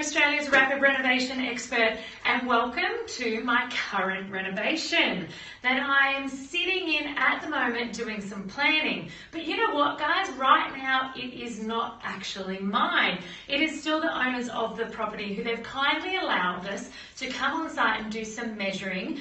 Australia's rapid renovation expert, and welcome to my current renovation that I am sitting in at the moment doing some planning. But you know what, guys, right now it is not actually mine. It is still the owners of the property who they've kindly allowed us to come on site and do some measuring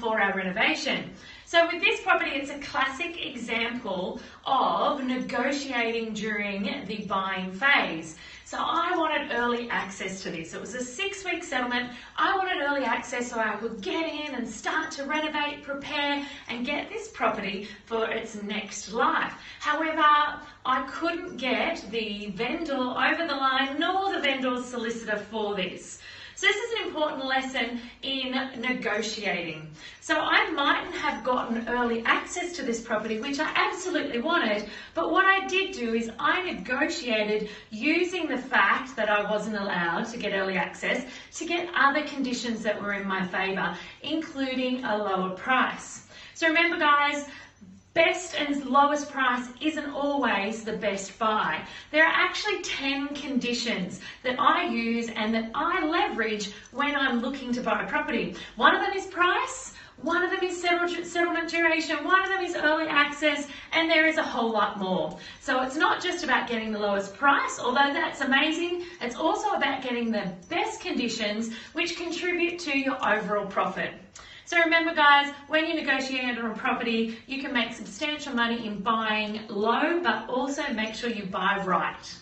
for our renovation. So with this property, it's a classic example of negotiating during the buying phase. So I wanted early access to this. It was a 6-week settlement. I wanted early access so I could get in and start to renovate, prepare, and get this property for its next life. However, I couldn't get the vendor over the line nor the vendor's solicitor for this. So this is an important lesson in negotiating. So I mightn't have gotten early access to this property, which I absolutely wanted, but what I did do is I negotiated using the fact that I wasn't allowed to get early access to get other conditions that were in my favour, including a lower price. So remember, guys, best and lowest price isn't always the best buy. There are actually 10 conditions that I use and that I leverage when I'm looking to buy a property. One of them is price, one of them is settlement duration, one of them is early access, and there is a whole lot more. So it's not just about getting the lowest price, although that's amazing. It's also about getting the best conditions which contribute to your overall profit. So remember, guys, when you negotiate on a property, you can make substantial money in buying low, but also make sure you buy right.